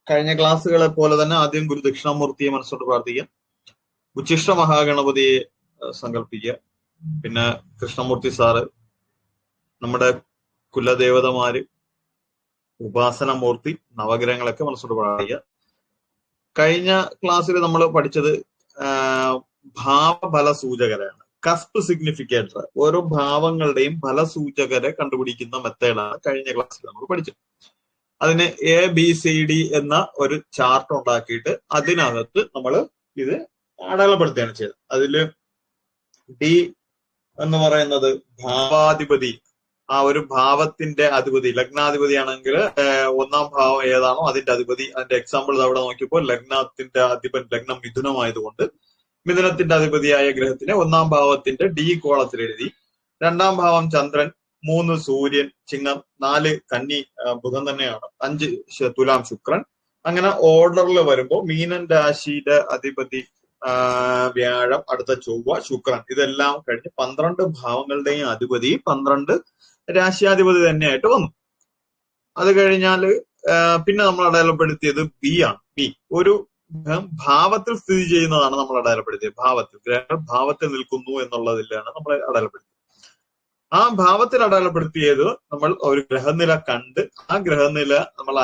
കഴിഞ്ഞ ക്ലാസ്സുകളെ പോലെ തന്നെ ആദ്യം ഗുരു ദക്ഷിണാമൂർത്തിയെ മനസ്സോട് പ്രാർത്ഥിക്കുക, ഉച്ഛിഷ്ട മഹാഗണപതിയെ സങ്കല്പിക്കുക, പിന്നെ കൃഷ്ണമൂർത്തി സാറ്, നമ്മുടെ കുലദേവതമാര്, ഉപാസനമൂർത്തി, നവഗ്രഹങ്ങളൊക്കെ മനസ്സോട് പ്രാർത്ഥിക്കുക. കഴിഞ്ഞ ക്ലാസ്സിൽ നമ്മൾ പഠിച്ചത് ഭാവഫല സൂചകരാണ്, കസ്പ് സിഗ്നിഫിക്കേറ്റർ. ഓരോ ഭാവങ്ങളുടെയും ഫലസൂചകരെ കണ്ടുപിടിക്കുന്ന മെത്തേഡാണ് കഴിഞ്ഞ ക്ലാസ്സിൽ നമ്മൾ പഠിച്ചത്. അതിന് ABCD എന്ന ഒരു ചാർട്ട് ഉണ്ടാക്കിയിട്ട് അതിനകത്ത് നമ്മൾ ഇത് അടയാളപ്പെടുത്തുകയാണ് ചെയ്തത്. അതില് D എന്ന് പറയുന്നത് ഭാവാധിപതി, ആ ഒരു ഭാവത്തിന്റെ അധിപതി. ലഗ്നാധിപതി ആണെങ്കിൽ ഒന്നാം ഭാവം ഏതാണോ അതിന്റെ അധിപതി. അതിന്റെ എക്സാമ്പിൾ അവിടെ നോക്കിയപ്പോൾ ലഗ്നത്തിന്റെ അധിപൻ, ലഗ്നം മിഥുനമായതുകൊണ്ട് മിഥുനത്തിന്റെ അധിപതിയായ ഗ്രഹത്തിനെ ഒന്നാം ഭാവത്തിന്റെ D കോളത്തിൽ എഴുതി. രണ്ടാം ഭാവം ചന്ദ്രൻ, 3 സൂര്യൻ, ചിങ്ങം, 4 കന്നി ബുധൻ തന്നെയാണ്, 5 തുലാം ശുക്രൻ. അങ്ങനെ ഓർഡറിൽ വരുമ്പോൾ മീനൻ രാശിയുടെ അധിപതി വ്യാഴം, അടുത്ത ചൊവ്വ, ശുക്രൻ. ഇതെല്ലാം കഴിഞ്ഞ് 12 ഭാവങ്ങളുടെയും അധിപതി 12 രാശിയാധിപതി തന്നെയായിട്ട് വന്നു. അത് കഴിഞ്ഞാൽ പിന്നെ നമ്മൾ അടയാളപ്പെടുത്തിയത് B ആണ്. B ഒരു ഭാവത്തിൽ സ്ഥിതി ചെയ്യുന്നതാണ് നമ്മൾ അടയാളപ്പെടുത്തിയത്. ഭാവത്തിൽ, ഗ്രഹങ്ങൾ ഭാവത്തിൽ നിൽക്കുന്നു എന്നുള്ളതിലാണ് നമ്മൾ അടയാളപ്പെടുത്തിയത്. ആ ഭാവത്തിൽ അടയാളപ്പെടുത്തിയത് നമ്മൾ ഒരു ഗ്രഹനില കണ്ട് ആ ഗ്രഹനില നമ്മൾ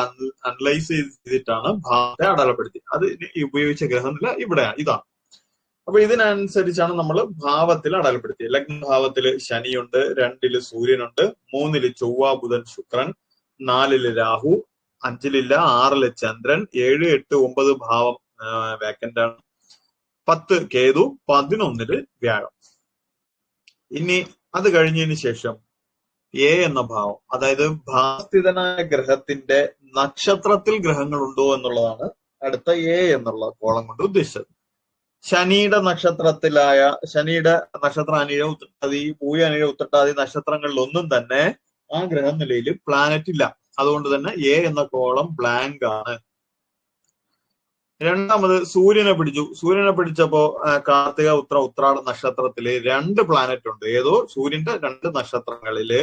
അനലൈസ് ചെയ്തിട്ടാണ് ഭാവത്തെ അടയാളപ്പെടുത്തിയത്. അത് ഉപയോഗിച്ച ഗ്രഹനില ഇവിടെയാണ്, ഇതാണ്. അപ്പൊ ഇതിനനുസരിച്ചാണ് നമ്മൾ ഭാവത്തിൽ അടയാളപ്പെടുത്തിയത്. ലഗ്നഭാവത്തില് ശനിയുണ്ട്, 2 സൂര്യനുണ്ട്, 3 ചൊവ്വ, ബുധൻ, ശുക്രൻ, 4 രാഹു, 5 6 ചന്ദ്രൻ, 7 8 9 ഭാവം വേക്കന്റ് ആണ്, 10 കേതു, 11 വ്യാഴം. ഇനി അത് കഴിഞ്ഞതിന് ശേഷം A എന്ന ഭാവം, അതായത് ഭാവസ്ഥിതനായ ഗ്രഹത്തിന്റെ നക്ഷത്രത്തിൽ ഗ്രഹങ്ങളുണ്ടോ എന്നുള്ളതാണ് അടുത്ത A എന്നുള്ള കോളം കൊണ്ട് ഉദ്ദേശിച്ചത്. ശനിയുടെ നക്ഷത്രത്തിലായ, ശനിയുടെ നക്ഷത്രം അനിഴ, ഉത്രട്ടാതി, പൂയ, അനിഴ, ഉത്രട്ടാതി നക്ഷത്രങ്ങളിൽ ഒന്നും തന്നെ ആ ഗ്രഹനിലയിൽ പ്ലാനറ്റ് ഇല്ല. അതുകൊണ്ട് തന്നെ A എന്ന കോളം ബ്ലാങ്ക് ആണ്. രണ്ടാമത് സൂര്യനെ പിടിച്ചു. സൂര്യനെ പിടിച്ചപ്പോ കാർത്തിക, ഉത്രാട നക്ഷത്രത്തില് 2 പ്ലാനറ്റ് ഉണ്ട്. ഏതോ സൂര്യന്റെ 2 നക്ഷത്രങ്ങളില്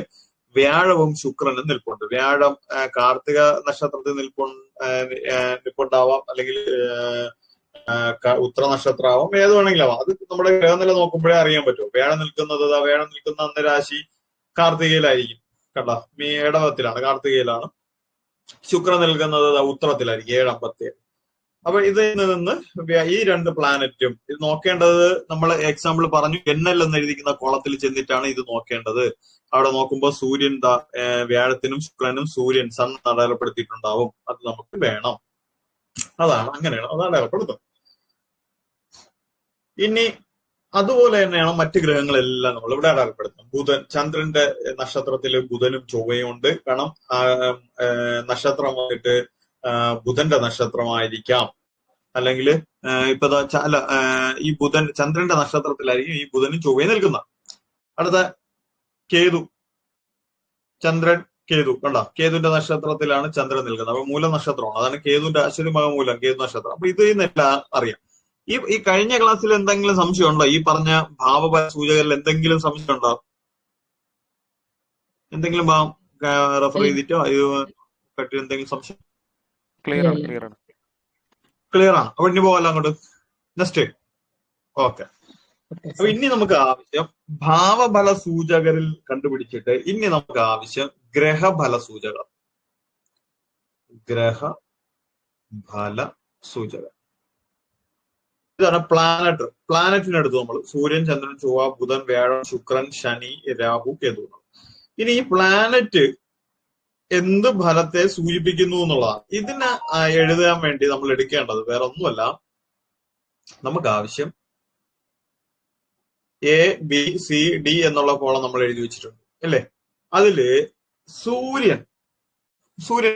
വ്യാഴവും ശുക്രനും നിൽപ്പുണ്ട്. വ്യാഴം കാർത്തിക നക്ഷത്രത്തിൽ നിൽപ്പുണ്ടാവാം, അല്ലെങ്കിൽ ഉത്തര നക്ഷത്രമാവാം, ഏത് വേണമെങ്കിലും. അത് നമ്മുടെ ഗ്രഹനില നോക്കുമ്പോഴേ അറിയാൻ പറ്റും. വ്യാഴം നിൽക്കുന്നത്, വ്യാഴം നിൽക്കുന്ന അന്ന് രാശി കാർത്തികയിലായിരിക്കും, കണ്ട ഇടവത്തിലാണ്, കാർത്തികയിലാണ്. ശുക്രൻ നിൽക്കുന്നത് ഉത്തരത്തിലായിരിക്കും, 7:57. അപ്പൊ ഇതിൽ നിന്ന് ഈ 2 പ്ലാനറ്റും ഇത് നോക്കേണ്ടത്, നമ്മൾ എക്സാമ്പിൾ പറഞ്ഞു, NL എന്ന് എഴുതിക്കുന്ന കോളത്തിൽ ചെന്നിട്ടാണ് ഇത് നോക്കേണ്ടത്. അവിടെ നോക്കുമ്പോൾ സൂര്യൻ വ്യാഴത്തിനും ശുക്രനും സൂര്യൻ സൺ അടയാളപ്പെടുത്തിയിട്ടുണ്ടാവും. അത് നമുക്ക് വേണം. അതാണ്, അങ്ങനെയാണ് അത് അടയാളപ്പെടുത്തുന്നത്. ഇനി അതുപോലെ തന്നെയാണ് മറ്റ് ഗ്രഹങ്ങളെല്ലാം നമ്മൾ ഇവിടെ അടയാളപ്പെടുത്തുന്നത്. ബുധൻ, ചന്ദ്രന്റെ നക്ഷത്രത്തില് ബുധനും ചൊവ്വയും ഉണ്ട്. കാരണം നക്ഷത്രമായിട്ട് ബുധന്റെ നക്ഷത്രമായിരിക്കാം, അല്ലെങ്കിൽ ഇപ്പൊ അല്ല, ഈ ബുധൻ ചന്ദ്രന്റെ നക്ഷത്രത്തിലായിരിക്കും ഈ ബുധനും ചൊവ്വയും നിൽക്കുന്നത്. അടുത്ത കേതു, ചന്ദ്രൻ കേതു, കണ്ട കേതുവിന്റെ നക്ഷത്രത്തിലാണ് ചന്ദ്രൻ നിൽക്കുന്നത്. അപ്പൊ മൂല നക്ഷത്രമാണ്, അതാണ് കേതുവിന്റെ അശ്വതി മകമൂലം, കേതു നക്ഷത്രം. അപ്പൊ ഇതിൽ നിന്നെല്ലാം അറിയാം. ഈ കഴിഞ്ഞ ക്ലാസ്സിൽ എന്തെങ്കിലും സംശയം ഉണ്ടോ? ഈ പറഞ്ഞ ഭാവ സൂചകരിൽ എന്തെങ്കിലും സംശയം ഉണ്ടോ? എന്തെങ്കിലും ഭാവം റെഫർ ചെയ്തിട്ടോ ഇത് പറ്റി എന്തെങ്കിലും സംശയം? ക്ലിയർ ആണ്. അപ്പൊ ഇനി പോകാലോ അങ്ങോട്ട്. നെക്സ്റ്റ്. ഓക്കെ. അപ്പൊ ഇനി നമുക്ക് ആവശ്യം ഭാവഫല സൂചകരിൽ കണ്ടുപിടിച്ചിട്ട് ഇനി നമുക്ക് ആവശ്യം ഗ്രഹഫല സൂചകർ. ഗ്രഹഫല സൂചകർ ഇതാണ് പ്ലാനറ്റ്. പ്ലാനറ്റിനടുത്ത് നമ്മൾ സൂര്യൻ, ചന്ദ്രൻ, ചൊവ്വ, ബുധൻ, വ്യാഴം, ശുക്രൻ, ശനി, രാഹു, കേതു. ഇനി ഈ പ്ലാനറ്റ് എന്ത് ഫലത്തെ സൂചിപ്പിക്കുന്നു എന്നുള്ളതാണ്. ഇതിനെ എഴുതാൻ വേണ്ടി നമ്മൾ എടുക്കേണ്ടത് വേറെ ഒന്നുമല്ല, നമുക്ക് ആവശ്യം ABCD എന്നുള്ള കോളം നമ്മൾ എഴുതി വെച്ചിട്ടുണ്ട് അല്ലേ? അതില് സൂര്യൻ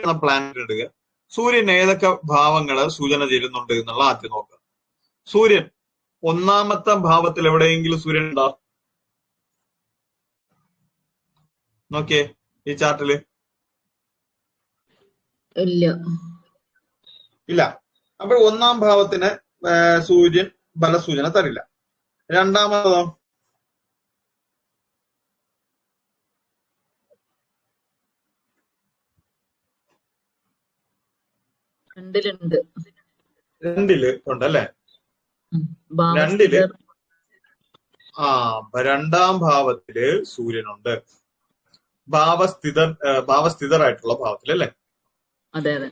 എന്ന പ്ലാനറ്റ് എടുക്കുക. സൂര്യൻ ഏതൊക്കെ ഭാവങ്ങള് സൂചന ചെയ്യുന്നുണ്ട് എന്നുള്ള ആദ്യം നോക്കുക. സൂര്യൻ ഒന്നാമത്തെ ഭാവത്തിൽ എവിടെയെങ്കിലും സൂര്യൻ ഉണ്ടോ? നോക്കിയേ ഈ ചാർട്ടില്. ഇല്ല. അപ്പൊ ഒന്നാം ഭാവത്തിന് സൂര്യൻ ഫലസൂചന തരില്ല. രണ്ടാമതോ? രണ്ടിലുണ്ട്. രണ്ടില് ഉണ്ടല്ലേ? രണ്ടില് ഭാവസ്ഥിതർ രണ്ടാം ഭാവത്തില് സൂര്യനുണ്ട്. ഭാവസ്ഥിതരായിട്ടുള്ള ഭാവത്തിൽ അല്ലേ? അതെ അതെ.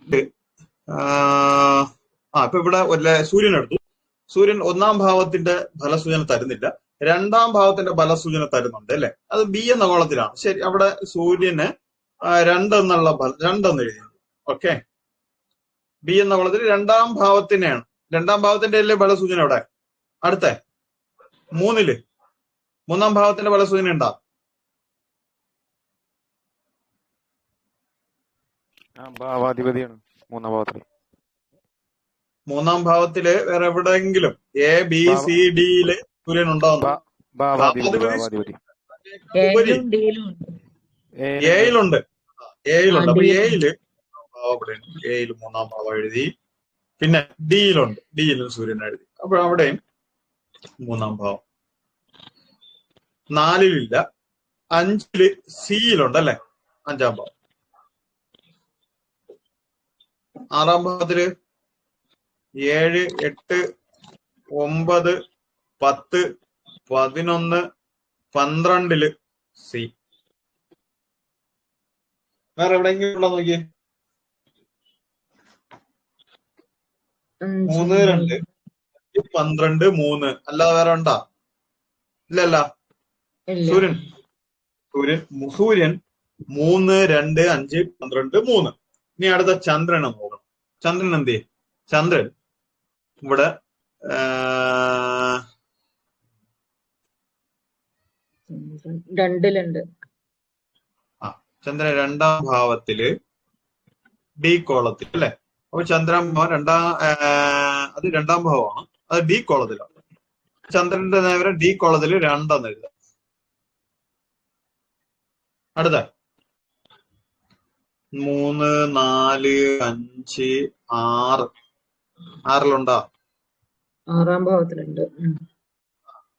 ഇപ്പൊ ഇവിടെ സൂര്യൻ എടുത്തു. സൂര്യൻ ഒന്നാം ഭാവത്തിന്റെ ഫലസൂചന തരുന്നില്ല, രണ്ടാം ഭാവത്തിന്റെ ഫലസൂചന തരുന്നുണ്ട് അല്ലെ? അത് ബി എന്ന കോളത്തിലാണ്. ശരി, അവിടെ സൂര്യന് രണ്ടെന്ന് എഴുതി. ഓക്കെ, ബി എന്ന കോളത്തിൽ രണ്ടാം ഭാവത്തിനെയാണ്. രണ്ടാം ഭാവത്തിന്റെ അല്ലേ ഫലസൂചന? അവിടെ അടുത്ത മൂന്നാം ഭാവത്തിന്റെ ഫലസൂചന ഉണ്ടാ? ഭാവാധിപതിയാണ് മൂന്നാം ഭാവത്തിൽ. മൂന്നാം ഭാവത്തില് വേറെ എവിടെയെങ്കിലും എ ബി സി ഡിയില് സൂര്യൻ ഉണ്ടാവുന്നു? എയിലുണ്ട്. അപ്പൊ എയില് മൂന്നാം ഭാവം എഴുതി. പിന്നെ ഡിയിലും സൂര്യൻ എഴുതി. അപ്പൊ അവിടെയും മൂന്നാം ഭാവം. 4-ലില്ല, 5-ല് സിയിലുണ്ടല്ലേ? അഞ്ചാം ഭാവം. 6-ാം ഭാവത്തില് 7, 8, 9, 10, 11, 12-ല് സി. വേറെ എവിടെയെങ്കിലും ഉണ്ടോ നോക്കിയേ? 3, 2, 12, 3 അല്ലാതെ വേറെ ഉണ്ടാ? ഇല്ലല്ല. സൂര്യൻ 3, 2, 5, 12, 3. ഇനി അടുത്ത ചന്ദ്രനെ നോക്കണം. ചന്ദ്രൻ എന്ത് ചെയ്യും? ചന്ദ്രൻ ഇവിടെ രണ്ടിലുണ്ട്. ചന്ദ്രൻ രണ്ടാം ഭാവത്തില് ഡി കോളത്തിൽ അല്ലെ? അപ്പൊ ചന്ദ്രൻ അത് രണ്ടാം ഭാവമാണ്. അത് ഡി കോളത്തിലാണ്. ചന്ദ്രന്റെ നേരെ ഡി കോളത്തിൽ 2 എഴുതാം. അടുത്ത 3, 4, 5, 6. 6-ലുണ്ടോ? 6-ാം ഭാവത്തിലുണ്ട്.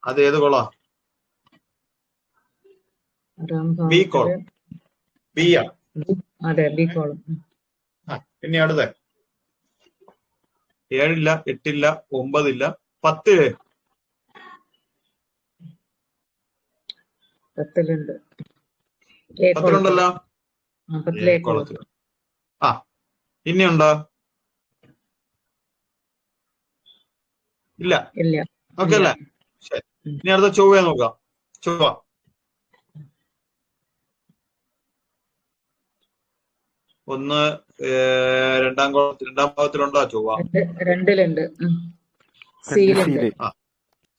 അത് ഏത് കോളാ? B column. ബിയാ? അതെ, ബി കോളം. പിന്നെ അടുത്ത 7-ല്ല, 8-ല്ല, 9-ല്ല, 10-ല്. 10-ലുണ്ട്. 10-ലുണ്ടല്ലോ. ഇനിയുണ്ടോ? ഇല്ല. ഓക്കെ അല്ലേ? ശരി, ഇനി അടുത്ത ചൊവ്വയെ നോക്കാം. ചൊവ്വ രണ്ടാം ഭാവത്തിലുണ്ടോ ചൊവ്വ? രണ്ടിലുണ്ട്.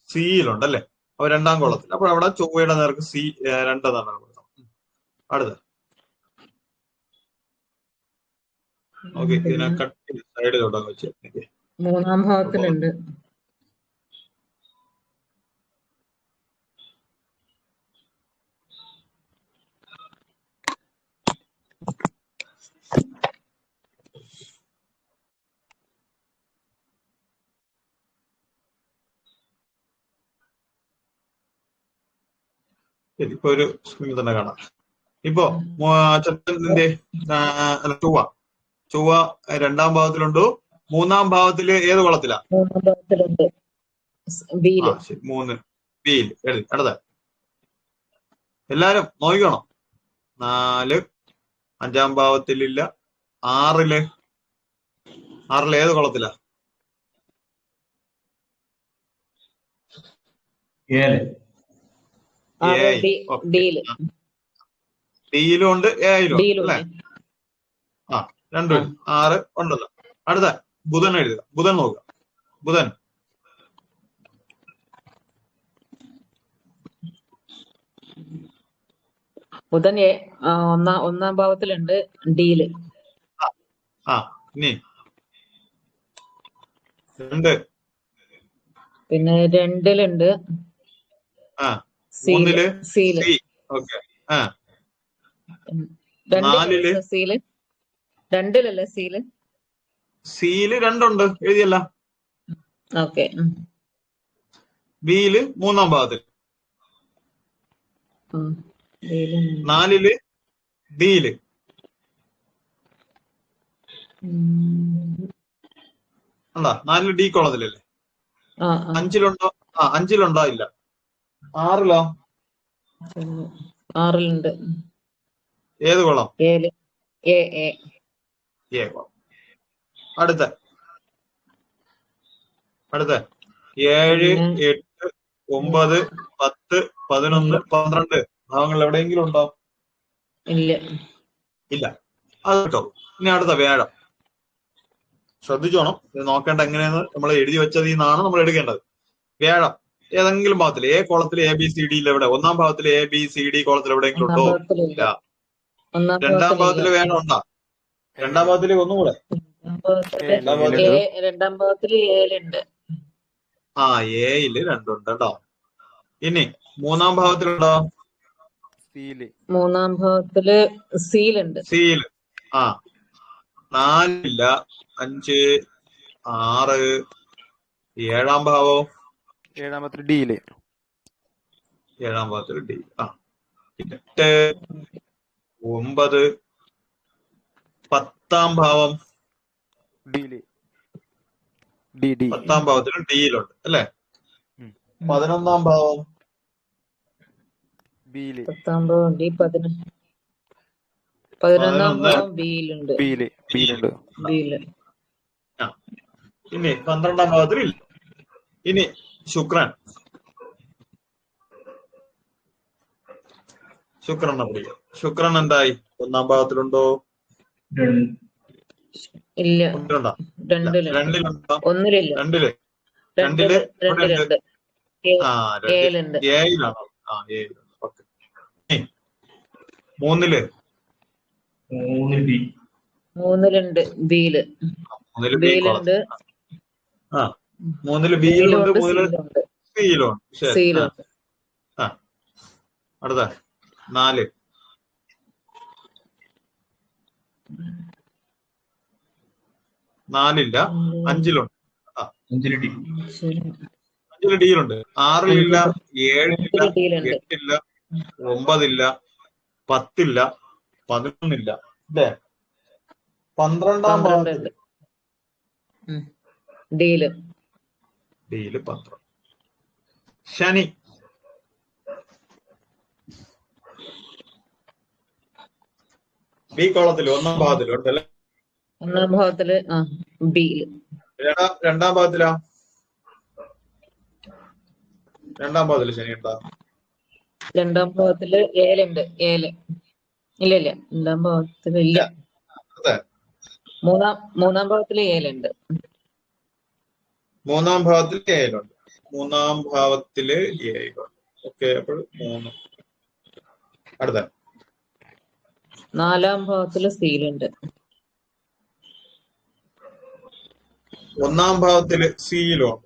സിയിലുണ്ടല്ലേ? അപ്പൊ രണ്ടാം കോളത്തിൽ. അപ്പൊ അവിടെ ചൊവ്വയുടെ നേർക്ക് സി 2 എന്നാണ് കൊടുത്തത്. അടുത്ത ഓക്കെ, ഇതിനെ കട്ട് സൈഡിലോട്ടാ വെച്ച്. 3-ാം ഭാവത്തിലുണ്ട്. ഇപ്പൊ ഒരു സ്ക്രീനിൽ തന്നെ കാണാം. ഇപ്പോ ചന്ദ്രന്റെ ചൊവ്വ രണ്ടാം ഭാവത്തിലുണ്ടോ? 3-ാം ഭാവത്തില് ഏത് കോളത്തിലാ? 3-ാം ഭാവത്തിലുണ്ട്. 3 ബിയിൽ എഴുതി. അടുത്ത എല്ലാരും നോക്കണം. 4 5-ാം ഭാവത്തിലില്ല. 6-ല് ഏത് കോളത്തിലാ? 7. ഡിയിലും ഉണ്ട്, എയിലും അല്ലെ? രണ്ടും 6 ഉണ്ടല്ലോ. അടുത്ത ബുധൻ എഴുതുക. ബുധൻ നോക്കുക. ബുധൻ ഒന്നാം ഭാവത്തിലുണ്ട്. ഡിയില്. ഇനി 2. പിന്നെ 2-ലുണ്ട്. 3-ല് സി. ഓക്കെ. 4-ല് 2-ലല്ലേ? സിയില് 2 ഉണ്ട്, എഴുതിയല്ല? ഓക്കെ. ബിയില് 3-ാം ഭാവത്തിൽ. 4-ല് ഡിയില്. ഉണ്ടാ? 4 ഡി കോളത്തിലല്ലേ? ആ 5-ലുണ്ടോ? 5-ലുണ്ടോ? ഇല്ല. 6-ലോ? 6-ലുണ്ട്. ഏത് കോളം? ഏല്. A A A column. അടുത്ത 7, പിന്നെ 8, 9, 10, 11, 12 ഭാവങ്ങൾ എവിടെയെങ്കിലും ഉണ്ടോ? ഇല്ല. ഇല്ല. അത് കേട്ടോ. ഇനി അടുത്ത വ്യാഴം. ശ്രദ്ധിച്ചോണം, ഇത് നോക്കേണ്ട എങ്ങനെയെന്ന് നമ്മൾ എഴുതി വെച്ചതിൽ നിന്നാണ് നമ്മൾ എടുക്കേണ്ടത്. വ്യാഴം ഏതെങ്കിലും ഭാഗത്തിൽ എ കോളത്തിൽ എ ബി സി ഡിയിൽ എവിടെ? 1-ാം ഭാഗത്തിൽ എ ബി സി ഡി കോളത്തിൽ എവിടെയെങ്കിലും ഒന്നാം ഉണ്ടോ? ഭാഗത്തിലില്ല. ഇല്ല. ഒന്നാം 2-ാം ഭാഗത്തിൽ ഭാഗത്തിലില്ല. വ്യാഴം ഉണ്ടാ? 2-ാം ഭാഗത്തിൽ ഒന്നുകൂടെ. രണ്ടാം ഭാഗത്തില് 2-ാം ഭാഗത്തിൽ രണ്ടാം ഭാഗത്തില് ഏലുണ്ട്. എയില് 2 ഉണ്ട് കേട്ടോ. ഇനി 3-ാം ഭാവത്തിലുണ്ടോ? സീല്. 3-ാം ഭാഗത്തില് സീലുണ്ട്. സിയിൽ 4 ഇല്ല. 5, 6, 7-ാം ഭാവം? 7-ാം ഭാഗത്തിൽ ഡിയില്. 7-ാം ഭാവത്തിൽ ഡി. 8, 9, 10-ാം ഭാവം? ഡിയില്. D D. 10-ാം ഭാവത്തിൽ ഡിയിലുണ്ട് അല്ലെ? 11-ാം ഭാവം? ബിയില്. 10-ാം ഭാവം ഡി. 11-ാം ഭാവം ബിയിലുണ്ട്. ബിയിലുണ്ട്. ബിയില്. ഇനി 12-ാം ഭാവത്തിൽ ഇല്ല. ഇനി ശുക്രൻ. ശുക്രനെ പിടിക്കുക. ശുക്രൻ എന്തായി? 1-ാം ഭാവത്തിലുണ്ടോ? ഇല്ല. ഒന്നിലുണ്ടോ? 2-ലുണ്ട്. 2-ലുണ്ടോ? 1-ലില്ല. 2-ല്. 2-ല് ഇവിടെ ഉണ്ട്. 2-ലുണ്ട്. ഏലുണ്ട്. ഏയിലാണോ? ഏയിലുണ്ട്. ഓക്കെ. 3-ല്? 3-ലുണ്ട്. ബിയില്. 3-ല് ബി ബിയിലുണ്ട്. കോളം. 3-ല് ബിയിലുണ്ട്. 3-ല് സീലുണ്ട്. സിയിലുണ്ട്. ശരി. സീലുണ്ട്. അടുത്ത 4. 4-ല്ല. 5-ലുണ്ട്. 5-ല് ഡിയിലുണ്ട്. 6-ലില്ല. 7-ലില്ല. 8-ല്ല. 9-ല്ല. 10-ല്ല. 11-ല്ല. അല്ലേ? 12-ാം ഭാവത്തിൽ ഡിയില്. 12. ശനി. ബി കോളത്തിൽ 1-ാം ഭാവത്തിൽ ഉണ്ട് അല്ലെ? 1-ാം ഭാവത്തില് ബിയില്. 2-ാം ഭാവത്തിലാ? 2-ാം ഭാവത്തിൽ ശനി ഉണ്ടാ? 2-ാം ഭാവത്തില് ഏലുണ്ട്. ഏല്. ഇല്ല. 2-ാം ഭാവത്തില് ഇല്ല. അതെ. 3-ാം ഭാവത്തില് ഏലുണ്ട്. 3-ാം ഭാവത്തിൽ ഏലുണ്ട്. 3-ാം ഭാവത്തില് ഏലുണ്ട്. ഓക്കെ. അപ്പോൾ 3. അടുത്ത 4-ാം ഭാവത്തില് സീലുണ്ട്. 1-ാം ഭാവത്തില് സിയിലുണ്ട്.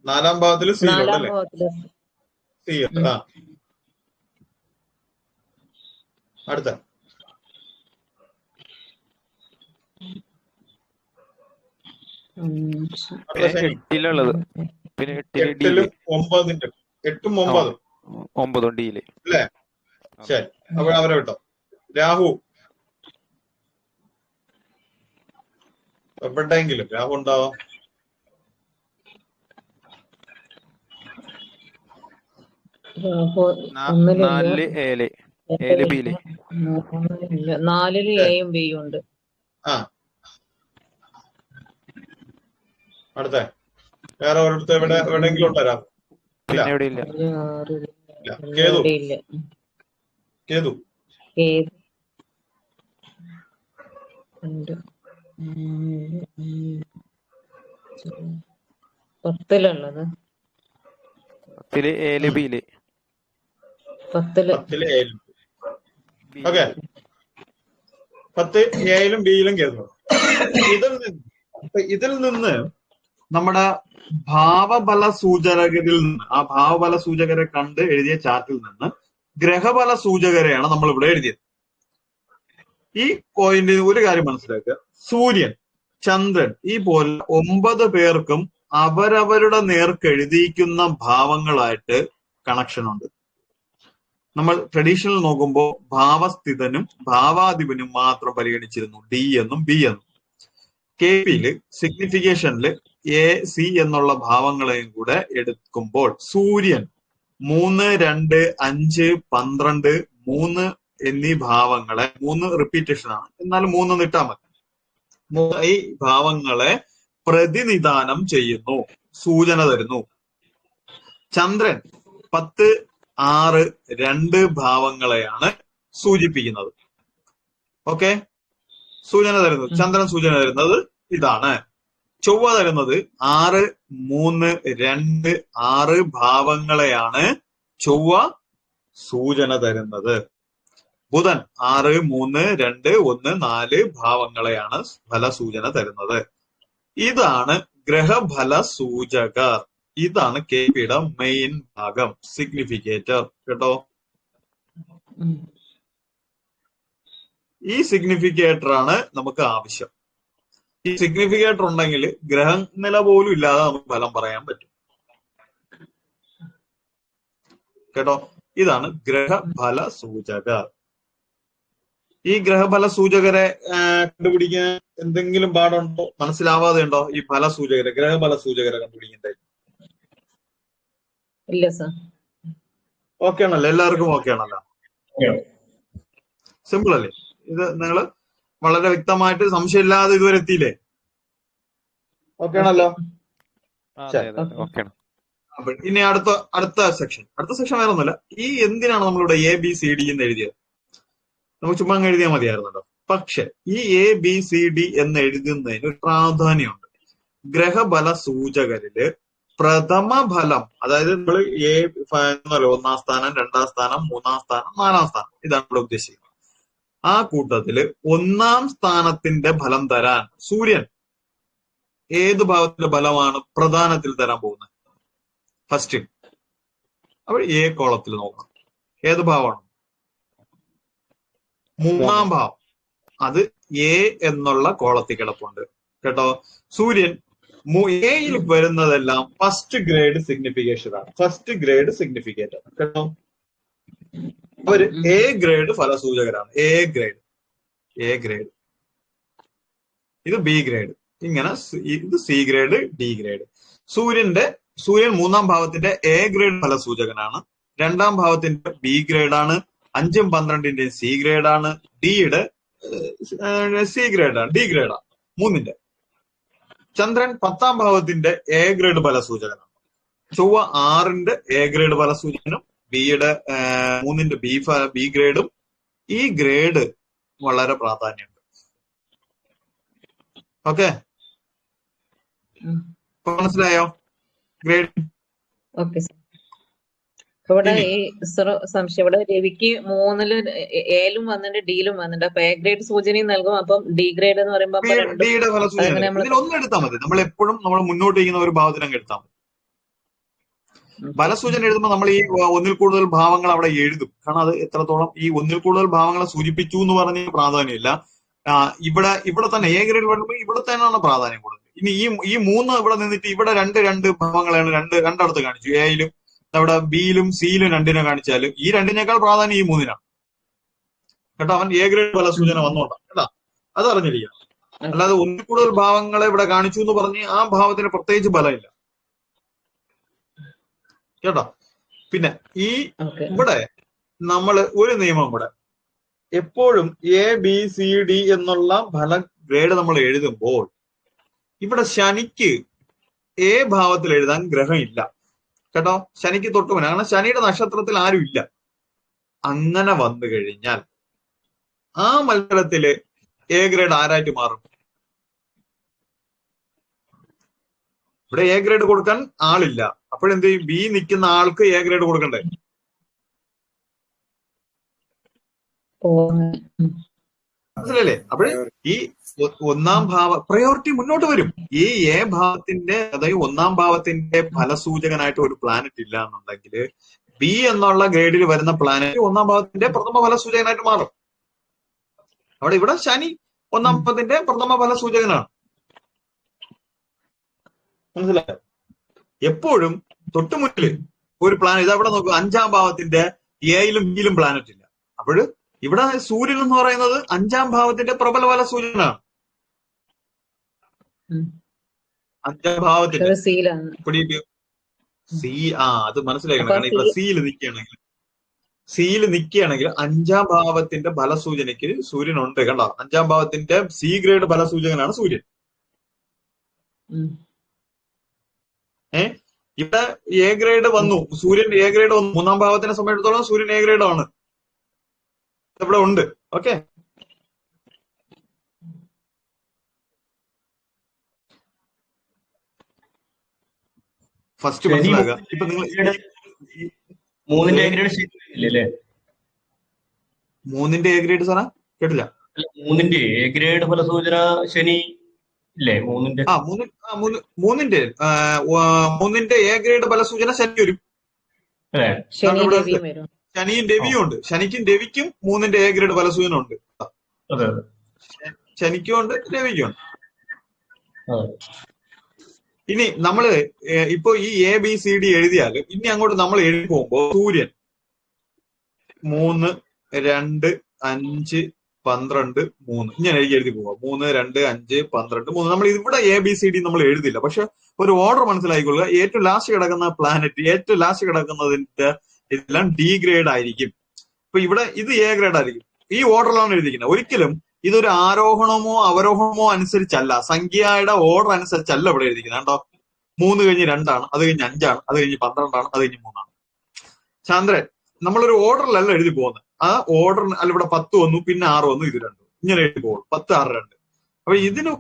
4-ാം ഭാവത്തില് സീലുണ്ട് 4-ാം അല്ലേ? ഭാവത്തില് സിയുണ്ട്. അടുത്ത 8-ലുള്ളത്. പിന്നെ 8-ല് 8-ലും 9-ന്റെ 8-ഉം 9-ഉം 9 ഡിയില് അല്ലേ? ശരി. അപ്പോൾ അവരെ വിട്ടോ. രാഹു. എവിടെയെങ്കിലും രാഹു ഉണ്ടാവാം. നാലില് ഏല്. ഏല് ബിയില്. 4-ല് എയും ബിയും ഉണ്ട്. അടുത്ത വേറെ ഒരിടത്ത് എവിടെയെങ്കിലും ഉണ്ടോ രാഹു? പിന്നെ എവിടെ ഇല്ല. കേതു. എവിടെയില്ല. കേതു. 10-ലുള്ളത്. 10-ല് ഏല് ബിയില്. 10-ല് ഏലും. ഓക്കെ. 10 എയിലും ബിയിലും കേതു. ഇതിൽ നിന്ന് നമ്മുടെ ഭാവബല സൂചകരിൽ നിന്ന്, ആ ഭാവബല സൂചകരെ കണ്ട് എഴുതിയ ചാർട്ടിൽ നിന്ന് ഗ്രഹബല സൂചകരെയാണ് നമ്മൾ ഇവിടെ എഴുതിയത്. ഈ പോയിന്റ് ഒരു കാര്യം മനസ്സിലാക്കുക. സൂര്യൻ, ചന്ദ്രൻ ഈ പോലെ 9 പേർക്കും അവരവരുടെ നേർക്ക് എഴുതിയിരിക്കുന്ന ഭാവങ്ങളായിട്ട് കണക്ഷൻ ഉണ്ട്. നമ്മൾ ട്രഡീഷണൽ നോക്കുമ്പോൾ ഭാവസ്ഥിതനും ഭാവാധിപനും മാത്രം പരിഗണിച്ചിരുന്നു, ഡി എന്നും ബി എന്നും. KPയില് സിഗ്നിഫിക്കേഷനില് A, C എന്നുള്ള ഭാവങ്ങളെയും കൂടെ എടുക്കുമ്പോൾ സൂര്യൻ 3, 2, 5, 12, 3 എന്നീ ഭാവങ്ങളെ 3 റിപ്പീറ്റേഷൻ ആണ്, എന്നാലും 3 ഇട്ടാൽ മതി. ഈ ഭാവങ്ങളെ പ്രതിനിധാനം ചെയ്യുന്നു, സൂചന തരുന്നു. ചന്ദ്രൻ 10, 6, 2 ഭാവങ്ങളെയാണ് സൂചിപ്പിക്കുന്നത്. ഓക്കെ, സൂചന തരുന്നത്, ചന്ദ്രൻ സൂചന തരുന്നത് ഇതാണ്. ചൊവ്വ തരുന്നത് 6, 3, 2, 6 ഭാവങ്ങളെയാണ് ചൊവ്വ സൂചന തരുന്നത്. ബുധൻ 6, 3, 2, 1, 4 ഭാവങ്ങളെയാണ് ഫലസൂചന തരുന്നത്. ഇതാണ് ഗ്രഹഫല സൂചകർ. ഇതാണ് KPയുടെ മെയിൻ ഭാഗം, സിഗ്നിഫിക്കേറ്റർ. കേട്ടോ, ഈ സിഗ്നിഫിക്കേറ്റർ ആണ് നമുക്ക് ആവശ്യം. ഈ സിഗ്നിഫിക്കേറ്റർ ഉണ്ടെങ്കിൽ ഗ്രഹനില പോലും ഇല്ലാതെ നമുക്ക് ഫലം പറയാൻ പറ്റും. കേട്ടോ, ഇതാണ് ഗ്രഹഫല സൂചകർ. ഈ ഗ്രഹഫല സൂചകരെ കണ്ടുപിടിക്കാൻ എന്തെങ്കിലും പാടുണ്ടോ, മനസ്സിലാവാതെ ഉണ്ടോ? ഈ ഫലസൂചകരെ, ഗ്രഹഫല സൂചകരെ കണ്ടുപിടിക്കണ്ടേ? ഇല്ല സർ. ഓക്കെ ആണല്ലോ, എല്ലാവർക്കും ഓക്കെ ആണല്ലോ? സിമ്പിൾ അല്ലേ? ഇത് നിങ്ങൾ വളരെ വ്യക്തമായിട്ട് സംശയമില്ലാതെ ഇതുവരെ എത്തിയില്ലേ? ഓക്കെ ആണല്ലോ? അപ്പൊ ഇനി അടുത്ത സെക്ഷൻ വേറെ ഒന്നുമില്ല. ഈ എന്തിനാണ് നമ്മളിവിടെ ABCD എന്ന് എഴുതിയത്? നമുക്ക് ചുമ്മാ എഴുതിയാൽ മതിയായിരുന്നല്ലോ. പക്ഷെ ഈ ABCD എന്ന് എഴുതുന്നതിന് ഒരു പ്രാധാന്യമുണ്ട്. ഗ്രഹഫല സൂചകരില് പ്രഥമ ഫലം, അതായത് നമ്മൾ ഒന്നാം സ്ഥാനം, 2ാം സ്ഥാനം, 3ാം സ്ഥാനം, 4ാം സ്ഥാനം, ഇതാണ് ഇവിടെ ഉദ്ദേശിക്കുന്നത്. ആ കൂട്ടത്തില് 1ാം സ്ഥാനത്തിന്റെ ഫലം തരാൻ സൂര്യൻ ഏത് ഭാവത്തിന്റെ ഫലമാണ് പ്രധാനത്തിൽ തരാൻ പോകുന്നത്? ഫസ്റ്റ് അപ്പോൾ A കോളത്തിൽ നോക്കണം. ഏത് ഭാവമാണ്? 3ാം ഭാവം. അത് A എന്നുള്ള കോളത്തിൽ കിടപ്പുണ്ട്. കേട്ടോ, സൂര്യൻ Aയിൽ വരുന്നതെല്ലാം ഫസ്റ്റ് ഗ്രേഡ് സിഗ്നിഫിക്കേഷൻ ആണ്, ഫസ്റ്റ് ഗ്രേഡ് സിഗ്നിഫിക്കേറ്റർ. കേട്ടോ, അവര് A ഗ്രേഡ് ഫലസൂചകരാണ്. A ഗ്രേഡ്, ഇത് B ഗ്രേഡ്, ഇങ്ങനെ ഇത് C ഗ്രേഡ്, D ഗ്രേഡ്. സൂര്യൻ 3ാം ഭാവത്തിന്റെ A ഗ്രേഡ് ഫലസൂചകനാണ്, 2ാം ഭാവത്തിന്റെ B ഗ്രേഡാണ്, 5ഉം 12ന്റെയും C ഗ്രേഡാണ്, Dയുടെ C ഗ്രേഡാണ്, D ഗ്രേഡാണ് 3ന്റെ. ചന്ദ്രൻ 10ാം ഭാവത്തിന്റെ A ഗ്രേഡ് ഫലസൂചകനാണ്. ചൊവ്വ 6ന്റെ A ഗ്രേഡ് ഫലസൂചകനും, ബിയുടെ 3ന്റെ B ഗ്രേഡും. ഈ ഗ്രേഡ് വളരെ പ്രാധാന്യമുണ്ട്. ഓക്കെ, മനസ്സിലായോ ഗ്രേഡ്? Okay sir. ഇവിടെ ഈ സംശയം, ഇവിടെ രവിക്ക് 3-ല് Aയിലും വന്നിട്ട് Dയിലും വന്നിട്ട്, അപ്പൊ A ഗ്രേഡ് സൂചനയും നൽകും. അപ്പം D ഗ്രേഡ് എന്ന് പറയുമ്പോ ഡിയുടെ ഫലസൂചന ഇതിലൊന്നും എടുത്താൽ മതി. നമ്മൾ എപ്പോഴും നമ്മൾ മുന്നോട്ട് ചെയ്യുന്ന ഒരു ഭാവത്തിന് അങ്ങ് എടുത്താൽ മതി. ഫലസൂചന എഴുതുമ്പോൾ നമ്മൾ ഈ ഒന്നിൽ കൂടുതൽ ഭാവങ്ങൾ അവിടെ എഴുതും. കാരണം അത് എത്രത്തോളം ഈ ഒന്നിൽ കൂടുതൽ ഭാവങ്ങളെ സൂചിപ്പിച്ചു എന്ന് പറഞ്ഞ പ്രാധാന്യമില്ല. ഇവിടെ തന്നെ A ഗ്രേഡ് വരുമ്പോൾ ഇവിടെ തന്നെയാണ് പ്രാധാന്യം കൂടുതൽ. ഇനി ഈ 3 ഇവിടെ നിന്നിട്ട് ഇവിടെ രണ്ട് ഭാവങ്ങളാണ് രണ്ടിടത്ത് കാണിച്ചു. Aയിലും അവിടെ Bയിലും Cയിലും 2നെ കാണിച്ചാലും ഈ 2നേക്കാൾ പ്രാധാന്യം ഈ 3നാണ്. കേട്ടോ, അവൻ A ഗ്രേഡ് ഫലസൂചന വന്നോണ്ടാണ്. കേട്ടോ, അത് അറിഞ്ഞിരിക്കണം. അല്ലാതെ ഒന്നിൽ കൂടുതൽ ഭാവങ്ങളെ ഇവിടെ കാണിച്ചു എന്ന് പറഞ്ഞ് ആ ഭാവത്തിന് പ്രത്യേകിച്ച് ബലമില്ല. കേട്ടോ, പിന്നെ ഇവിടെ നമ്മൾ ഒരു നിയമം കൂടെ, എപ്പോഴും ABCD എന്നുള്ള ഫല ഗ്രേഡ് നമ്മൾ എഴുതുമ്പോൾ ഇവിടെ ശനിക്ക് A ഭാവത്തിൽ എഴുതാൻ ഗ്രഹം ഇല്ല. കേട്ടോ, ശനിക്ക് തൊട്ടുമുന, കാരണം ശനിയുടെ നക്ഷത്രത്തിൽ ആരും ഇല്ല. അങ്ങനെ വന്നു കഴിഞ്ഞാൽ ആ മത്സരത്തില് A ഗ്രേഡ് ആരായിട്ട് മാറും? ഇവിടെ A ഗ്രേഡ് കൊടുക്കാൻ ആളില്ല. അപ്പോഴെന്ത് ചെയ്യും? B നിൽക്കുന്ന ആൾക്ക് A ഗ്രേഡ് കൊടുക്കണ്ടേ? മനസ്സിലല്ലേ? അപ്പോൾ ഈ 1ാം ഭാവ പ്രയോറിറ്റി മുന്നോട്ട് വരും. ഈ A ഭാവത്തിന്റെ, അതായത് 1ാം ഭാവത്തിന്റെ ഫലസൂചകനായിട്ട് ഒരു പ്ലാനറ്റ് ഇല്ല എന്നുണ്ടെങ്കിൽ B എന്നുള്ള ഗ്രേഡിൽ വരുന്ന പ്ലാനറ്റ് 1ാം ഭാവത്തിന്റെ പ്രഥമ ഫലസൂചകനായിട്ട് മാറും. ഇവിടെ ശനി 1ാം ഭാവത്തിന്റെ പ്രഥമ ഫലസൂചകനാണ്. മനസ്സിലായോ? എപ്പോഴും തൊട്ടുമുന്നിൽ ഒരു പ്ലാനറ്റ്, ഇതവിടെ നോക്കൂ, 5ാം ഭാവത്തിന്റെ Aയിലും Bയിലും പ്ലാനറ്റ് ഇല്ല. അപ്പോൾ ഇവിടെ സൂര്യൻ എന്ന് പറയുന്നത് 5ാം ഭാവത്തിന്റെ പ്രബല ഫലസൂചകനാണ്. ഉം. അഞ്ചാം ഭാവത്തിന്റെ അത് സീലാണ്. പിടി സി അത് മനസ്സിലാക്കണം. അപ്പൊ കാരണം ഇവിടെ സീല് നിൽക്കുകയാണെങ്കിൽ അഞ്ചാം ഭാവത്തിന്റെ ഫലസൂചനയ്ക്ക് സൂര്യനുണ്ട്. കണ്ടോ, അഞ്ചാം ഭാവത്തിന്റെ സി ഗ്രേഡ് ഫലസൂചകനാണ് സൂര്യൻ. ഇവിടെ എ ഗ്രേഡ് വന്നു, സൂര്യൻ എ ഗ്രേഡ് വന്നു. മൂന്നാം ഭാവത്തിനെ സംബന്ധിച്ചിടത്തോളം സൂര്യൻ എ ഗ്രേഡ് ആണ്, ഇവിടെ ഉണ്ട്. ഓക്കെ, ഫസ്റ്റ് മനസ്സിലാക്കുക. ഇപ്പൊ നിങ്ങൾ മൂന്നിന്റെ എ ഗ്രേഡ് ശരിയല്ലേ? മൂന്നിന്റെ എ ഗ്രേഡ് സാറാ കേട്ടില്ല. മൂന്നിന്റെ എ ഗ്രേഡ് ഫലസൂചന ശനി ഇല്ലേ? മൂന്നിന്റെ എ ഗ്രേഡ് ഫലസൂചന ശനി വരും. ശനിയും രവിയും ഉണ്ട്. ശനിക്കും രവിക്കും മൂന്നിന്റെ എ ഗ്രേഡ് ഫലസൂചന ഉണ്ട്. ശനിക്കും ഉണ്ട്, രവിക്കും ഉണ്ട്. ഇനി നമ്മള് ഇപ്പൊ ഈ എ ബി സി ഡി എഴുതിയാൽ ഇനി അങ്ങോട്ട് നമ്മൾ എഴുതി പോകുമ്പോ സൂര്യൻ 3, 2, 5, 12, 3 ഇങ്ങനെ എഴുതി പോവാം. 3, 2, 5, 12, 3. നമ്മൾ ഇവിടെ എ ബി സി ഡി നമ്മൾ എഴുതില്ല. പക്ഷെ ഒരു ഓർഡർ മനസ്സിലായിക്കൊള്ളുക. ഏറ്റവും ലാസ്റ്റ് കിടക്കുന്ന പ്ലാനറ്റ്, ഏറ്റവും ലാസ്റ്റ് കിടക്കുന്നതിന്റെ ഇതെല്ലാം ഡി ഗ്രേഡ് ആയിരിക്കും. ഇപ്പൊ ഇവിടെ ഇത് എ ഗ്രേഡ് ആയിരിക്കും. ഈ ഓർഡറിലാണ് എഴുതിക്കുന്നത്. ഒരിക്കലും ഇതൊരു ആരോഹണമോ അവരോഹണമോ അനുസരിച്ചല്ല, സംഖ്യയുടെ ഓർഡർ അനുസരിച്ചല്ല ഇവിടെ എഴുതിക്കുന്നത്. കണ്ടോ, 3 കഴിഞ്ഞ് 2 ആണ്, അത് കഴിഞ്ഞ് 5 ആണ്, അത് കഴിഞ്ഞ് 12 ആണ്, അത് കഴിഞ്ഞ് 3 ആണ്. ചന്ദ്രൻ നമ്മളൊരു ഓർഡറിലല്ല എഴുതി പോകുന്നത്. ആ ഓർഡർ അല്ല, ഇവിടെ 10 വന്നു, പിന്നെ 6 വന്നു, ഇത് 2 ഇങ്ങനെ എഴുതി പോകും. 10, 6, 2. അപ്പൊ ഇതിന്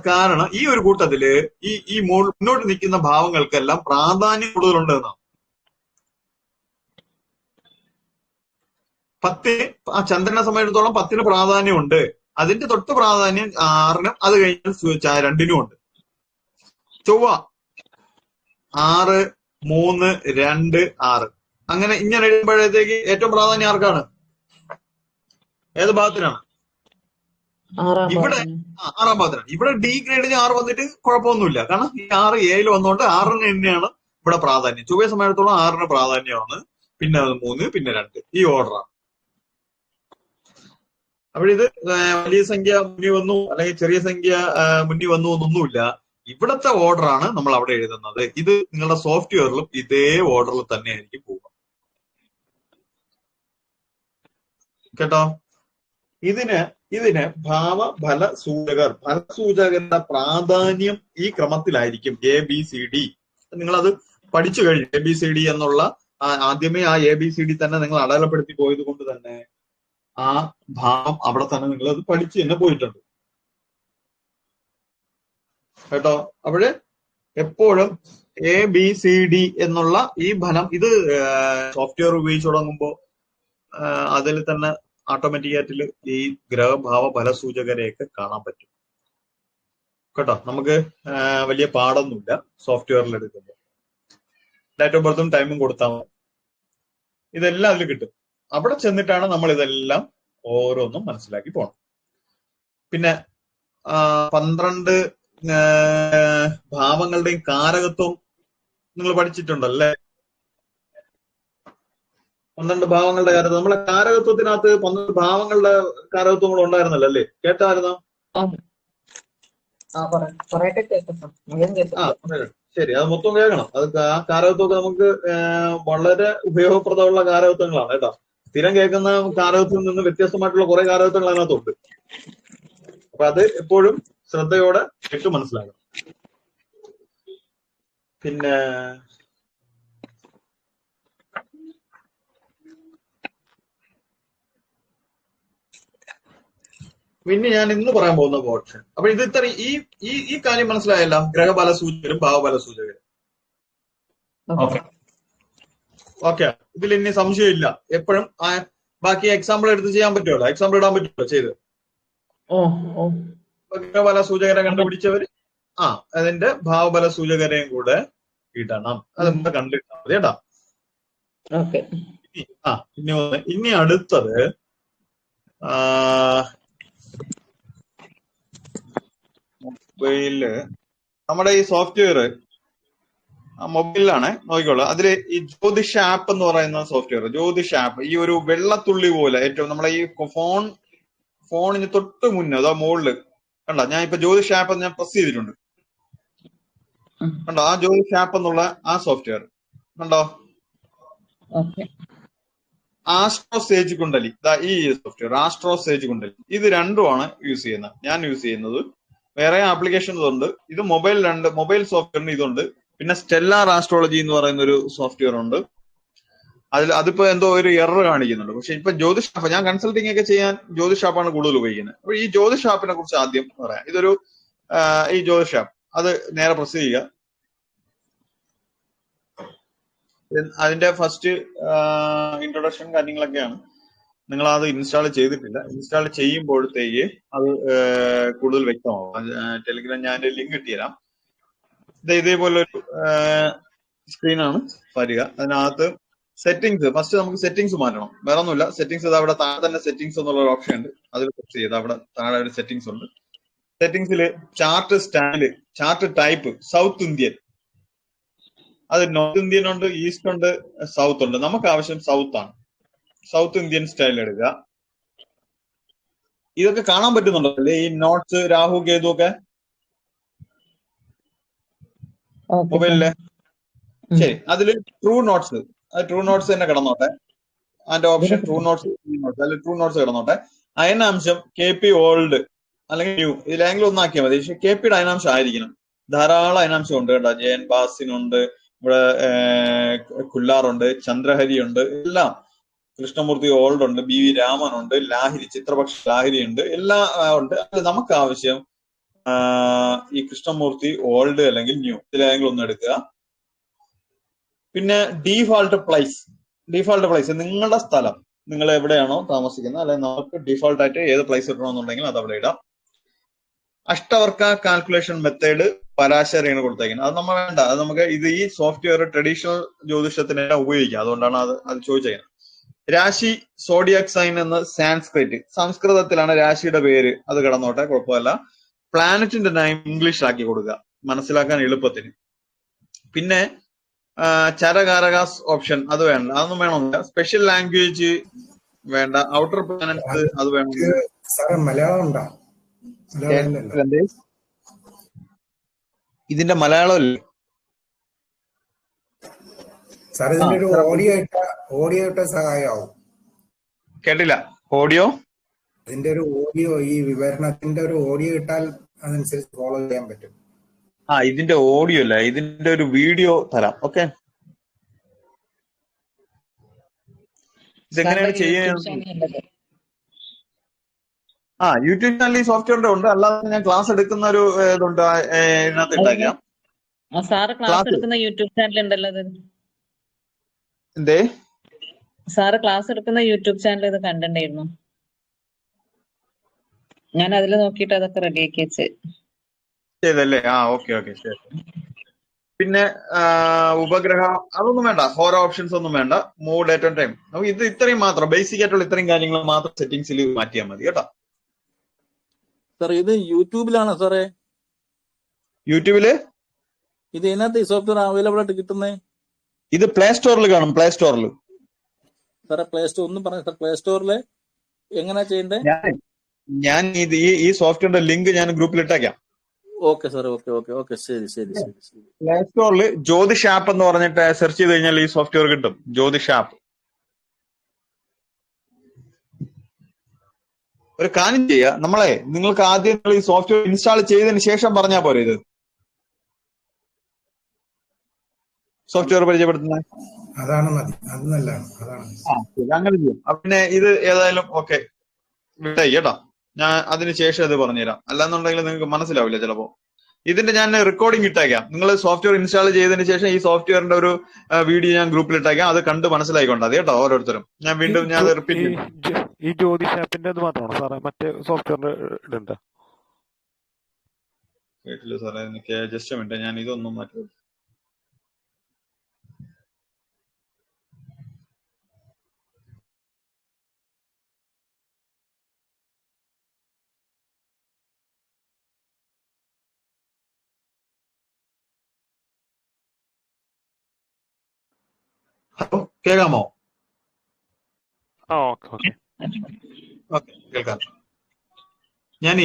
കാരണം ഈ ഒരു കൂട്ടത്തില് ഈ മുന്നോട്ട് നിൽക്കുന്ന ഭാവങ്ങൾക്കെല്ലാം പ്രാധാന്യം കൂടുതലുണ്ട് എന്നാണ്. 10 ആ ചന്ദ്രനെ സംബന്ധിച്ചിടത്തോളം 10ന് പ്രാധാന്യമുണ്ട്. അതിന്റെ തൊട്ട് പ്രാധാന്യം 6നും, അത് കഴിഞ്ഞ് 2നും ഉണ്ട്. ചൊവ്വ 6, 3, 2, 6 അങ്ങനെ ഇങ്ങനെ എഴുതുമ്പോഴത്തേക്ക് ഏറ്റവും പ്രാധാന്യം ആർക്കാണ്? ഏത് ഭാഗത്തിനാണ്? ഇവിടെ 6ാം ഭാഗത്തിനാണ്. ഇവിടെ ഡി ഗ്രേഡിന് 6 വന്നിട്ട് കുഴപ്പമൊന്നുമില്ല. കാരണം ഈ 6 എയിൽ വന്നുകൊണ്ട് 6ന് തന്നെയാണ് ഇവിടെ പ്രാധാന്യം. ചൊവ്വയെ സംബന്ധിച്ചിടത്തോളം 6ന് പ്രാധാന്യമാണ്, പിന്നെ 3, പിന്നെ 2 ഈ ഓർഡറാണ്. അപ്പോഴിത് വലിയ സംഖ്യ മുന്നിൽ വന്നു അല്ലെങ്കിൽ ചെറിയ സംഖ്യ മുന്നിൽ വന്നു എന്നൊന്നുമില്ല. ഇവിടത്തെ ഓർഡറാണ് നമ്മൾ അവിടെ എഴുതുന്നത്. ഇത് നിങ്ങളുടെ സോഫ്റ്റ്വെയറിലും ഇതേ ഓർഡറിൽ തന്നെ ആയിരിക്കും പോവുക. കേട്ടോ, ഇതിന് ഫലസൂചകരുടെ പ്രാധാന്യം ഈ ക്രമത്തിലായിരിക്കും. എ ബി സി ഡി നിങ്ങളത് പഠിച്ചു കഴിഞ്ഞു. എ ബി സി ഡി എന്നുള്ള ആദ്യമേ ആ എ ബി സി ഡി തന്നെ നിങ്ങൾ അടയാളപ്പെടുത്തി പോയത് കൊണ്ട് തന്നെ ആ ഭാവം അവിടെ തന്നെ നിങ്ങൾ അത് പഠിച്ചു തന്നെ പോയിട്ടുണ്ട്. കേട്ടോ, അവിടെ എപ്പോഴും എ ബി സി ഡി എന്നുള്ള ഈ ഫലം ഇത് സോഫ്റ്റ്വെയർ ഉപയോഗിച്ച് തുടങ്ങുമ്പോൾ അതിൽ തന്നെ ഓട്ടോമാറ്റിക്കായിട്ട് ഈ ഗ്രഹഭാവ ഫലസൂചകരെയൊക്കെ കാണാൻ പറ്റും. കേട്ടോ, നമുക്ക് വലിയ പാടൊന്നുമില്ല സോഫ്റ്റ്വെയറിൽ എടുക്കുമ്പോൾ. ഡേറ്റ് ഓഫ് ബർത്തും ടൈമും കൊടുത്താൽ മതി, ഇതെല്ലാം അതിൽ കിട്ടും. അവിടെ ചെന്നിട്ടാണ് നമ്മൾ ഇതെല്ലാം ഓരോന്നും മനസ്സിലാക്കി പോകണം. പിന്നെ 12 ഭാവങ്ങളുടെയും കാരകത്വം നിങ്ങൾ പഠിച്ചിട്ടുണ്ടല്ലേ? 12 ഭാവങ്ങളുടെ കാരകത്വം. നമ്മളെ കാരകത്വത്തിനകത്ത് 12 ഭാവങ്ങളുടെ കാരകത്വം കൂടെ ഉണ്ടായിരുന്നല്ലോ അല്ലേ? കേട്ടായിരുന്നോ? ശരി, അത് മൊത്തം കേൾക്കണം. അത് ആ കാരകത്വമൊക്കെ നമുക്ക് വളരെ ഉപയോഗപ്രദമുള്ള കാരകത്വങ്ങളാണ് കേട്ടോ. സ്ഥിരം കേൾക്കുന്ന കാരകത്വത്തിൽ നിന്ന് വ്യത്യസ്തമായിട്ടുള്ള കുറെ കാരകത്വങ്ങൾ അതിനകത്തുണ്ട്. അപ്പൊ അത് എപ്പോഴും ശ്രദ്ധയോടെ കേട്ട് മനസ്സിലാക്കണം. പിന്നെ ഞാൻ ഇന്ന് പറയാൻ പോകുന്ന പോർഷൻ. അപ്പൊ ഇത് ഇത്ര ഈ കാര്യം മനസ്സിലായല്ലോ, ഗ്രഹബല സൂചകരും ഭാവബല സൂചകരും. ഓക്കെ, ഇതിൽ ഇനി സംശയമില്ല. എപ്പോഴും ബാക്കി എക്സാമ്പിൾ എടുത്ത് ചെയ്യാൻ പറ്റുമല്ലോ, എക്സാമ്പിൾ ഇടാൻ പറ്റുമല്ലോ ചെയ്ത്. ഗ്രഹബല സൂചകരെ കണ്ടുപിടിച്ചവര് അതിന്റെ ഭാവബല സൂചകരെയും കൂടെ ഇടണം. അതെന്താ കണ്ടിട്ടാ മതി കേട്ടാ. ഇനി അടുത്തത് മൊബൈലില് നമ്മുടെ ഈ സോഫ്റ്റ്വെയർ മൊബൈലിലാണ് നോക്കിക്കോളൂ. അതില് ഈ ജ്യോതിഷ് ആപ്പ് എന്ന് പറയുന്ന സോഫ്റ്റ്വെയർ, ജ്യോതിഷ് ആപ്പ് ഈ ഒരു വെള്ളത്തുള്ളി പോലെ ഏറ്റവും നമ്മളെ ഈ ഫോണിന് തൊട്ട് മുന്നേ അതാ മുകളില് കണ്ട, ഞാൻ ഇപ്പൊ ജ്യോതിഷ് ആപ്പ് ഞാൻ പ്രസ് ചെയ്തിട്ടുണ്ട്. കണ്ടോ ആ ജ്യോതിഷ് ആപ്പ് എന്നുള്ള ആ സോഫ്റ്റ്വെയർ കണ്ടോ? ഓക്കെ. ആസ്ട്രോ സേജ് കുണ്ടലി, ഈ സോഫ്റ്റ്വെയർ ആസ്ട്രോ സേജ് കുണ്ടലി, ഇത് രണ്ടുമാണ് യൂസ് ചെയ്യുന്നത്. ഞാൻ യൂസ് ചെയ്യുന്നത്. വേറെ ആപ്ലിക്കേഷൻസ് ഉണ്ട്. ഇത് മൊബൈൽ സോഫ്റ്റ്വെയറിന് ഇതുണ്ട്. പിന്നെ സ്റ്റെല്ലാർ ആസ്ട്രോളജി എന്ന് പറയുന്ന ഒരു സോഫ്റ്റ്വെയർ ഉണ്ട്. അതിപ്പോ എന്തോ ഒരു എറർ കാണിക്കുന്നുണ്ട്. പക്ഷെ ഇപ്പൊ ജ്യോതിഷ് ആപ്പ് ഞാൻ കൺസൾട്ടിംഗ് ഒക്കെ ചെയ്യാൻ ജ്യോതിഷ് ആപ്പാണ് കൂടുതൽ ഉപയോഗിക്കുന്നത്. അപ്പൊ ഈ ജ്യോതിഷ് ആപ്പിനെ കുറിച്ച് ആദ്യം പറയാം. ഇതൊരു ഈ ജ്യോതിഷ് ആപ്പ് അത് നേരെ പ്രസ് ചെയ്യുക. അതിന്റെ ഫസ്റ്റ് ഇൻട്രൊഡക്ഷൻ കാര്യങ്ങളൊക്കെയാണ്. നിങ്ങൾ അത് ഇൻസ്റ്റാൾ ചെയ്തിട്ടില്ല. ഇൻസ്റ്റാൾ ചെയ്യുമ്പോഴത്തേക്ക് അത് കൂടുതൽ വ്യക്തമാവും. ടെലിഗ്രാം ഞാൻ ലിങ്ക് ഇട്ടുതരാം. ഇതേപോലൊരു സ്ക്രീനാണ് വരിക. അതിനകത്ത് സെറ്റിംഗ്സ്, ഫസ്റ്റ് നമുക്ക് സെറ്റിംഗ്സ് മാറ്റണം. വേറെ ഒന്നുമില്ല. സെറ്റിംഗ്സ് അവിടെ താഴെ തന്നെ സെറ്റിംഗ്സ് എന്നുള്ള ഒരു ഓപ്ഷൻ ഉണ്ട്. അതിൽ പ്രസ് ചെയ്ത് അവിടെ താഴെ ഒരു സെറ്റിംഗ്സ് ഉണ്ട്. സെറ്റിംഗ്സിൽ chart style, chart type, south Indian, അത് നോർത്ത് ഇന്ത്യൻ ഉണ്ട്, ഈസ്റ്റ് ഉണ്ട്, സൗത്ത് ഉണ്ട്. നമുക്ക് ആവശ്യം സൗത്ത് ആണ്. സൗത്ത് ഇന്ത്യൻ സ്റ്റൈൽ എടുക്കുക. ഇതൊക്കെ കാണാൻ പറ്റുന്നുണ്ടോ അല്ലേ? ഈ നോട്ട്സ്, രാഹു കേതു ഒക്കെ മൊബൈലിലെ. ശരി, അതില് ട്രൂ നോട്ട്സ്, അത് ട്രൂ നോട്ട്സ് തന്നെ കിടന്നോട്ടെ. അതിന്റെ ഓപ്ഷൻ ട്രൂ നോട്ട്സ്, അതിൽ ട്രൂ നോട്ട്സ് കിടന്നോട്ടെ. അയനാംശം KP ഓൾഡ് അല്ലെങ്കിൽ ന്യൂ, ഇതിലെങ്കിലും ഒന്നാക്കിയാൽ മതി. പക്ഷെ KP യുടെ അയനാംശം ആയിരിക്കണം. ധാരാളം അയനാംശം ഉണ്ട് കേട്ടോ. ജയൻ ബാസിനുണ്ട്, ഇവിടെ കുല്ലാറുണ്ട്, ചന്ദ്രഹരി ഉണ്ട്, എല്ലാം. കൃഷ്ണമൂർത്തി ഓൾഡ് ഉണ്ട്, BV രാമൻ ഉണ്ട്, ലാഹിരി, ചിത്രപക്ഷ ലാഹിരി ഉണ്ട്, എല്ലാം ഉണ്ട്. അത് നമുക്ക് ആവശ്യം ഈ കൃഷ്ണമൂർത്തി ഓൾഡ് അല്ലെങ്കിൽ ന്യൂ, ഇതിലേതെങ്കിലും ഒന്ന് എടുക്കുക. പിന്നെ ഡീഫാൾട്ട് പ്ലേസ് നിങ്ങളുടെ സ്ഥലം, നിങ്ങൾ എവിടെയാണോ താമസിക്കുന്നത്, അല്ലെങ്കിൽ നമുക്ക് ഡീഫാൾട്ട് ആയിട്ട് ഏത് പ്ലേസ് ഇടണമെന്നുണ്ടെങ്കിൽ അത് അവിടെ ഇടാം. അഷ്ടവർക്ക കാൽക്കുലേഷൻ മെത്തേഡ് പരാശരയാണ് കൊടുത്തേക്കുന്നത്. അത് നമ്മൾ വേണ്ട. അത് നമുക്ക് ഈ സോഫ്റ്റ്വെയർ ട്രഡീഷണൽ ജ്യോതിഷത്തിനെല്ലാം ഉപയോഗിക്കാം. അതുകൊണ്ടാണ് അത് ചോദിച്ചത്. രാശി, സോഡിയാക് സൈൻ എന്ന് സാൻസ്ക്രിറ്റ്, സംസ്കൃതത്തിലാണ് രാശിയുടെ പേര്, അത് കിടന്നോട്ടെ, കുഴപ്പമില്ല. പ്ലാനറ്റിന്റെ നെയിം ഇംഗ്ലീഷിലാക്കി കൊടുക്കുക, മനസ്സിലാക്കാൻ എളുപ്പത്തിന്. പിന്നെ ചരകാരകാസ് ഓപ്ഷൻ അത് വേണ്ട, അതൊന്നും വേണമെന്നില്ല. സ്പെഷ്യൽ ലാംഗ്വേജ് വേണ്ട. ഔട്ടർ പ്ലാനറ്റ്സ് അത് വേണമെന്നില്ല. ഇതിന്റെ മലയാളം അല്ലേ? കേട്ടില്ല. ഓഡിയോ, ഇതിന്റെ ഒരു ഓഡിയോ, ഈ വിവരണത്തിന്റെ ഒരു ഓഡിയോ ഇട്ടാൽ അതനുസരിച്ച് ഫോളോ ചെയ്യാൻ പറ്റും. ഇതിന്റെ ഓഡിയോ അല്ല, ഇതിന്റെ ഒരു വീഡിയോ തരാം. ഓക്കെ, ഇതെങ്ങനെയാണ് ചെയ്യുന്നത്? യൂട്യൂബ് ചാനൽ ഈ സോഫ്റ്റ്വെയറിന്റെ ഉണ്ട്. അല്ലാതെ ഞാൻ ക്ലാസ് എടുക്കുന്ന ഒരു ഇതുണ്ട്, ഇതിനകത്ത് ഇട്ടേക്കാം. സാറ് ക്ലാസ് എടുക്കുന്ന യൂട്യൂബ് ചാനൽ ഉണ്ടല്ലോ. എന്തേ സാറ് ക്ലാസ് എടുക്കുന്ന യൂട്യൂബ് ചാനൽ ഇത് കണ്ടിട്ടുണ്ടായിരുന്നു. ഞാൻ അതിൽ നോക്കിയിട്ട് അതൊക്കെ റെഡിയാക്കി വെച്ച് ചെയ്തല്ലേ? ഓക്കെ, ശരി. പിന്നെ ഉപഗ്രഹം അതൊന്നും വേണ്ട. ഹോറോ ഓപ്ഷൻസ് ഒന്നും വേണ്ട. മൂവ് ഡേറ്റ് ആൻഡ് ടൈം, നമുക്ക് ഇത് ഇത്രയും മാത്രം, ബേസിക് ആയിട്ടുള്ള ഇത്രയും കാര്യങ്ങൾ മാത്രം സെറ്റിംഗ്സിൽ മാറ്റിയാൽ മതി കേട്ടോ. സാർ ഇത് യൂട്യൂബിലാണോ സാറേ? യൂട്യൂബില് ഇത് ഇതിനകത്ത് ഈ സോഫ്റ്റ്വെയർ അവൈലബിൾ ആയിട്ട് കിട്ടുന്നേ? ഇത് പ്ലേ സ്റ്റോറിൽ കാണും. പ്ലേ സ്റ്റോറിൽ സാറേ പ്ലേ സ്റ്റോർ ഒന്നും പറഞ്ഞു സാർ. പ്ലേ സ്റ്റോറില് എങ്ങനെയാ ചെയ്യണ്ടേ? ഞാൻ ഈ സോഫ്റ്റ്വെയറിന്റെ ലിങ്ക് ഞാൻ ഗ്രൂപ്പിൽ ഇട്ടേക്കാം. ഓക്കെ സാർ, ഓക്കെ, ശരി. പ്ലേ സ്റ്റോറിൽ ജ്യോതിഷ് ആപ്പ് എന്ന് പറഞ്ഞിട്ട് സെർച്ച് ചെയ്ത് കഴിഞ്ഞാൽ ഈ സോഫ്റ്റ്വെയർ കിട്ടും. ജ്യോതിഷ് ആപ്പ്. ഒരു കാര്യം ചെയ്യുക, നിങ്ങൾക്ക് ആദ്യം ഈ സോഫ്റ്റ്വെയർ ഇൻസ്റ്റാൾ ചെയ്തതിന് ശേഷം പറഞ്ഞാൽ പോരെ ഇത് സോഫ്റ്റ്വെയർ പരിചയപ്പെടുത്തുന്നത്? അതാണ് മതി, അത് നല്ലതാണ്. അങ്ങനെ ചെയ്യും. പിന്നെ ഇത് ഏതായാലും ഓക്കെ വിട്ടായി കേട്ടോ. ഞാൻ അതിനുശേഷം ഇത് പറഞ്ഞുതരാം. അല്ലാന്നുണ്ടെങ്കിൽ നിങ്ങൾക്ക് മനസ്സിലാവില്ല ചിലപ്പോ. ഇതിന്റെ ഞാൻ റെക്കോർഡിംഗ് ഇട്ടേക്കാം. നിങ്ങൾ സോഫ്റ്റ്വെയർ ഇൻസ്റ്റാൾ ചെയ്തതിന് ശേഷം ഈ സോഫ്റ്റ്വെയറിന്റെ ഒരു വീഡിയോ ഞാൻ ഗ്രൂപ്പിൽ ഇട്ടേക്കാം. അത് കണ്ട് മനസ്സിലായിക്കൊണ്ടാ കേട്ടോ ഓരോരുത്തരും. ഞാൻ വീണ്ടും റിപ്പീറ്റ് ചെയ്യും. ഈ ജ്യോതിഷ് ആപ്പിന്റെ അത് മാത്രമാണോ സാറേ? മറ്റേ സോഫ്റ്റ്വെയർ ഇടണ്ട? കേട്ടില്ല സാറേ, എനിക്ക് ജസ്റ്റ് മിനിറ്റ്, ഞാൻ ഇതൊന്നും മാറ്റി. ഹലോ, കേൾക്കാമോ? ഓക്കെ, കേൾക്കാം. ഞാൻ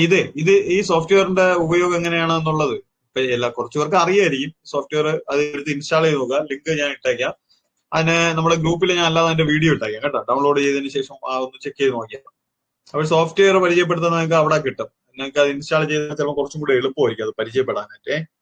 ഈ സോഫ്റ്റ്വെയറിന്റെ ഉപയോഗം എങ്ങനെയാണെന്നുള്ളത് എല്ലാ കുറച്ചു പേർക്ക് അറിയായിരിക്കും സോഫ്റ്റ്വെയർ. അത് എടുത്ത് ഇൻസ്റ്റാൾ ചെയ്ത് നോക്കുക. ലിങ്ക് ഞാൻ ഇട്ടേക്കാം. അതിന് നമ്മുടെ ഗ്രൂപ്പിൽ ഞാൻ അല്ലാതെ അതിന്റെ വീഡിയോ ഇട്ടേക്കാം കേട്ടോ. ഡൗൺലോഡ് ചെയ്തതിന് ശേഷം ഒന്ന് ചെക്ക് ചെയ്ത് നോക്കിയാൽ. അപ്പോൾ സോഫ്റ്റ്വെയർ പരിചയപ്പെടുത്തുന്നത് നിങ്ങൾക്ക് അവിടെ കിട്ടും. നിങ്ങൾക്ക് അത് ഇൻസ്റ്റാൾ ചെയ്താൽ ചിലപ്പോൾ കുറച്ചും കൂടി എളുപ്പമായിരിക്കും അത് പരിചയപ്പെടാനായിട്ട്.